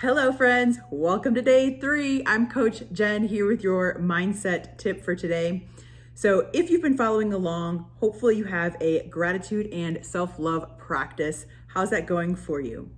Hello friends, welcome to day 3. I'm Coach Jen here with your mindset tip for today. So if you've been following along, hopefully you have a gratitude and self-love practice. How's that going for you?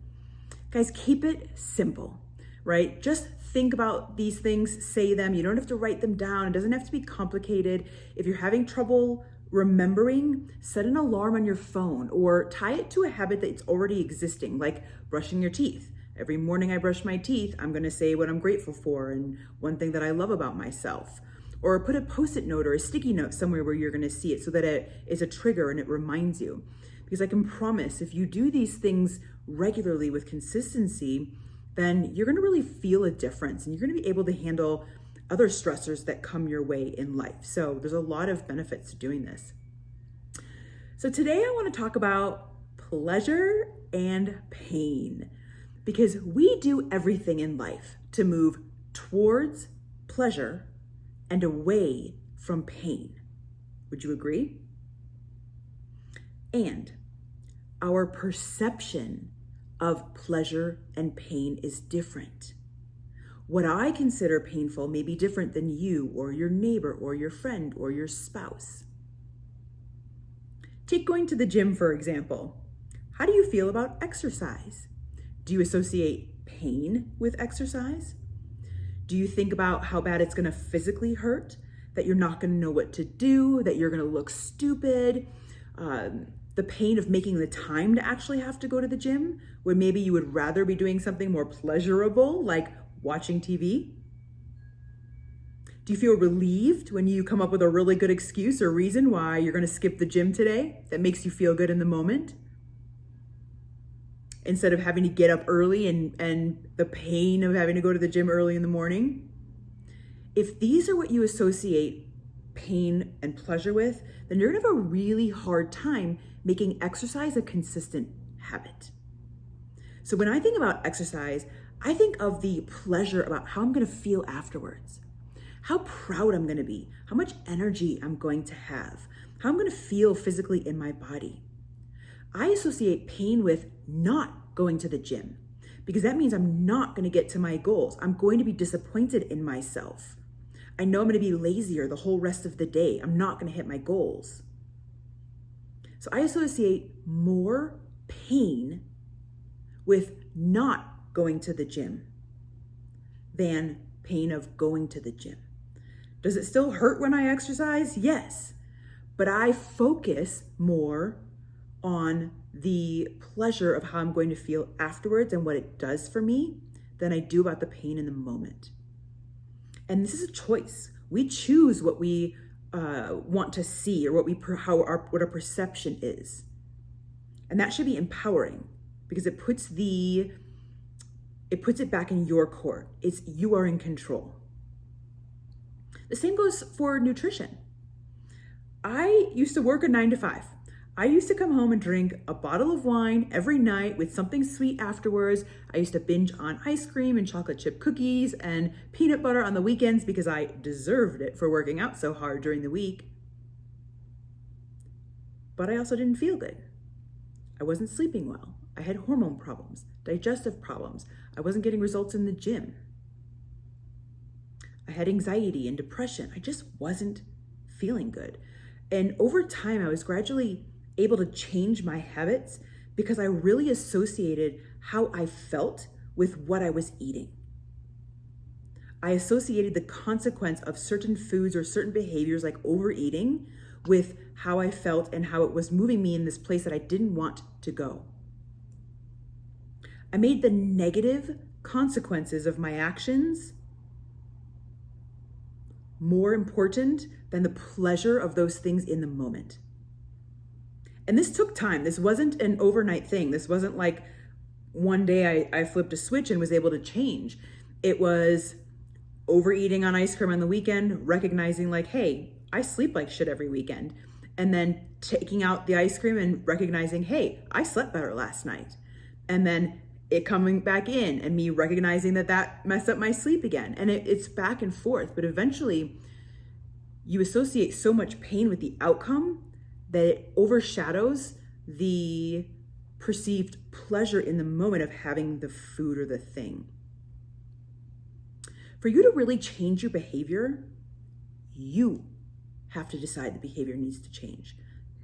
Guys, keep it simple, right? Just think about these things, say them. You don't have to write them down. It doesn't have to be complicated. If you're having trouble remembering, set an alarm on your phone or tie it to a habit that's already existing, like brushing your teeth. Every morning I brush my teeth, I'm gonna say what I'm grateful for and one thing that I love about myself. Or put a Post-it note or a sticky note somewhere where you're gonna see it so that it is a trigger and it reminds you. Because I can promise if you do these things regularly with consistency, then you're gonna really feel a difference and you're gonna be able to handle other stressors that come your way in life. So there's a lot of benefits to doing this. So today I wanna talk about pleasure and pain. Because we do everything in life to move towards pleasure and away from pain. Would you agree? And our perception of pleasure and pain is different. What I consider painful may be different than you or your neighbor or your friend or your spouse. Take going to the gym, for example. How do you feel about exercise? Do you associate pain with exercise? Do you think about how bad it's gonna physically hurt? That you're not gonna know what to do, that you're gonna look stupid? The pain of making the time to actually have to go to the gym, when maybe you would rather be doing something more pleasurable, like watching TV? Do you feel relieved when you come up with a really good excuse or reason why you're gonna skip the gym today that makes you feel good in the moment? Instead of having to get up early and the pain of having to go to the gym early in the morning. If these are what you associate pain and pleasure with, then you're gonna have a really hard time making exercise a consistent habit. So when I think about exercise, I think of the pleasure about how I'm gonna feel afterwards, how proud I'm gonna be, how much energy I'm going to have, how I'm gonna feel physically in my body. I associate pain with not going to the gym because that means I'm not going to get to my goals. I'm going to be disappointed in myself. I know I'm going to be lazier the whole rest of the day. I'm not going to hit my goals. So I associate more pain with not going to the gym than pain of going to the gym. Does it still hurt when I exercise? Yes, but I focus more on the pleasure of how I'm going to feel afterwards and what it does for me than I do about the pain in the moment. And this is a choice. We choose what we want to see or what our perception is. And that should be empowering because it puts it back in your court. You are in control. The same goes for nutrition. I used to work a 9 to 5. I used to come home and drink a bottle of wine every night with something sweet afterwards. I used to binge on ice cream and chocolate chip cookies and peanut butter on the weekends because I deserved it for working out so hard during the week. But I also didn't feel good. I wasn't sleeping well. I had hormone problems, digestive problems. I wasn't getting results in the gym. I had anxiety and depression. I just wasn't feeling good. And over time, I was gradually able to change my habits because I really associated how I felt with what I was eating. I associated the consequence of certain foods or certain behaviors like overeating with how I felt and how it was moving me in this place that I didn't want to go. I made the negative consequences of my actions more important than the pleasure of those things in the moment. And this took time. This wasn't an overnight thing. This wasn't like one day I flipped a switch and was able to change. It was overeating on ice cream on the weekend, recognizing like, hey, I sleep like shit every weekend. And then taking out the ice cream and recognizing, hey, I slept better last night. And then it coming back in and me recognizing that messed up my sleep again. And it's back and forth. But eventually you associate so much pain with the outcome that it overshadows the perceived pleasure in the moment of having the food or the thing. For you to really change your behavior, you have to decide the behavior needs to change.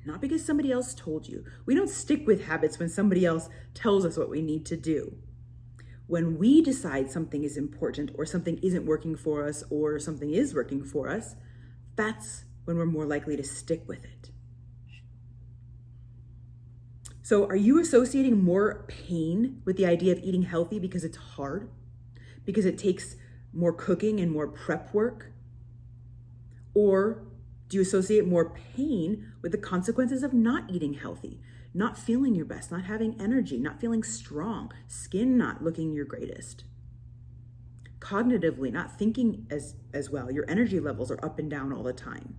Not because somebody else told you. We don't stick with habits when somebody else tells us what we need to do. When we decide something is important or something isn't working for us or something is working for us, that's when we're more likely to stick with it. So are you associating more pain with the idea of eating healthy because it's hard? Because it takes more cooking and more prep work? Or do you associate more pain with the consequences of not eating healthy, not feeling your best, not having energy, not feeling strong, skin not looking your greatest? Cognitively, not thinking as well. Your energy levels are up and down all the time.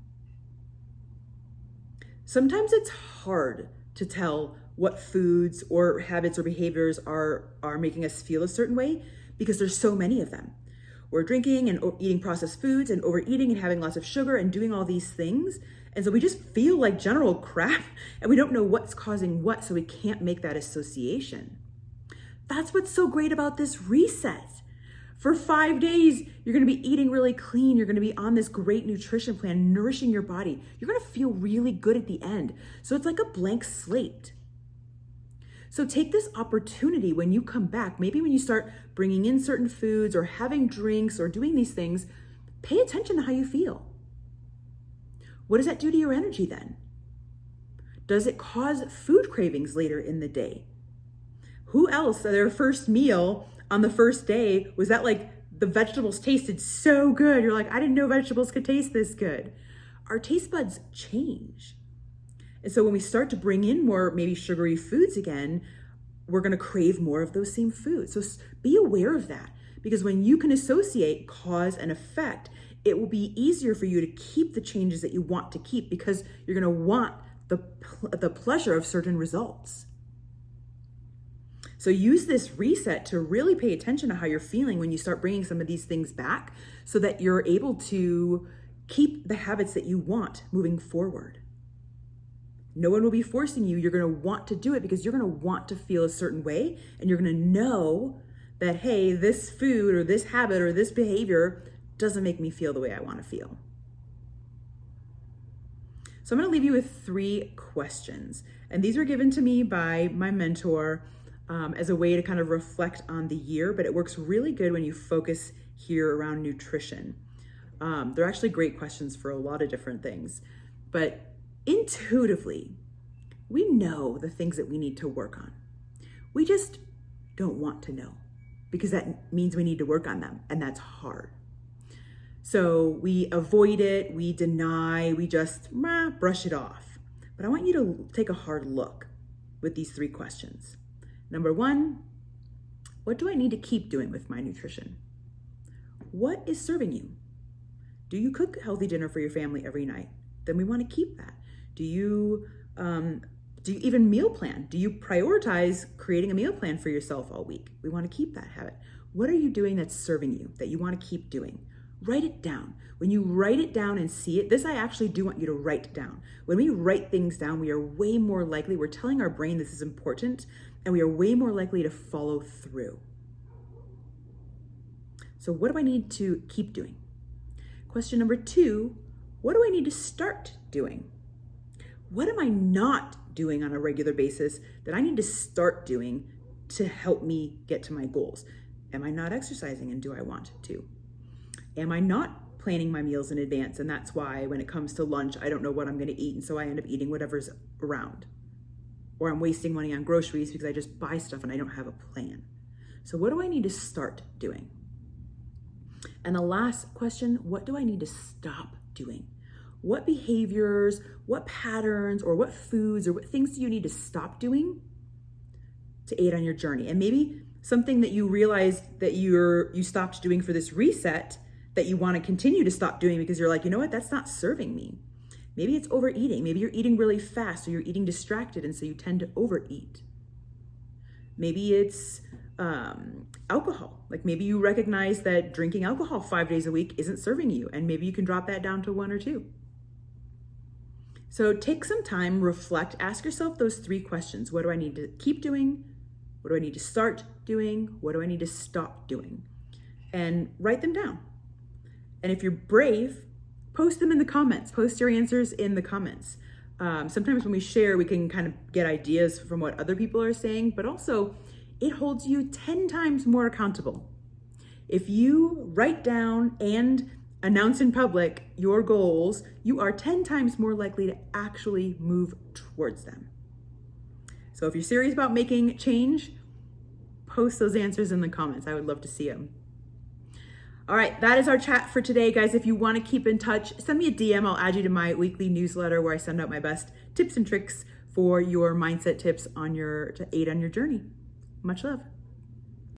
Sometimes it's hard to tell what foods or habits or behaviors are making us feel a certain way because there's so many of them. We're drinking and eating processed foods and overeating and having lots of sugar and doing all these things. And so we just feel like general crap and we don't know what's causing what, so we can't make that association. That's what's so great about this reset. For 5 days, you're gonna be eating really clean. You're gonna be on this great nutrition plan, nourishing your body. You're gonna feel really good at the end. So it's like a blank slate. So take this opportunity when you come back, maybe when you start bringing in certain foods or having drinks or doing these things, pay attention to how you feel. What does that do to your energy then? Does it cause food cravings later in the day? Who else, their first meal on the first day, was that like the vegetables tasted so good? You're like, I didn't know vegetables could taste this good. Our taste buds change. And so when we start to bring in more maybe sugary foods again, we're gonna crave more of those same foods. So be aware of that, because when you can associate cause and effect, it will be easier for you to keep the changes that you want to keep because you're gonna want the pleasure of certain results. So use this reset to really pay attention to how you're feeling when you start bringing some of these things back so that you're able to keep the habits that you want moving forward. No one will be forcing you. You're going to want to do it because you're going to want to feel a certain way. And you're going to know that, hey, this food or this habit or this behavior doesn't make me feel the way I want to feel. So I'm going to leave you with 3 questions. And these were given to me by my mentor as a way to kind of reflect on the year. But it works really good when you focus here around nutrition. They're actually great questions for a lot of different things. But intuitively, we know the things that we need to work on. We just don't want to know because that means we need to work on them, and that's hard. So we avoid it, we deny, we just brush it off. But I want you to take a hard look with these 3 questions. Number 1, what do I need to keep doing with my nutrition? What is serving you? Do you cook healthy dinner for your family every night? Then we want to keep that. Do you even meal plan? Do you prioritize creating a meal plan for yourself all week? We want to keep that habit. What are you doing that's serving you, that you want to keep doing? Write it down. When you write it down and see it, this I actually do want you to write down. When we write things down, we are way more likely, we're telling our brain this is important, and we are way more likely to follow through. So what do I need to keep doing? Question number 2, what do I need to start doing? What am I not doing on a regular basis that I need to start doing to help me get to my goals? Am I not exercising, and do I want to? Am I not planning my meals in advance, and that's why when it comes to lunch, I don't know what I'm going to eat, and so I end up eating whatever's around? Or I'm wasting money on groceries because I just buy stuff and I don't have a plan. So what do I need to start doing? And the last question, what do I need to stop doing? What behaviors, what patterns, or what foods, or what things do you need to stop doing to aid on your journey? And maybe something that you realize that you stopped doing for this reset that you want to continue to stop doing because you're like, you know what, that's not serving me. Maybe it's overeating. Maybe you're eating really fast or you're eating distracted, and so you tend to overeat. Maybe it's alcohol. Like maybe you recognize that drinking alcohol 5 days a week isn't serving you, and maybe you can drop that down to 1 or 2. So take some time, reflect, ask yourself those 3 questions. What do I need to keep doing? What do I need to start doing? What do I need to stop doing? and write them down. And if you're brave, post them in the comments. Post your answers in the comments. Sometimes when we share, we can kind of get ideas from what other people are saying, but also it holds you 10 times more accountable. If you write down and announce in public your goals, you are 10 times more likely to actually move towards them. So if you're serious about making change, post those answers in the comments. I would love to see them. All right, that is our chat for today, guys. If you want to keep in touch, send me a DM. I'll add you to my weekly newsletter where I send out my best tips and tricks for your mindset tips to aid on your journey. Much love.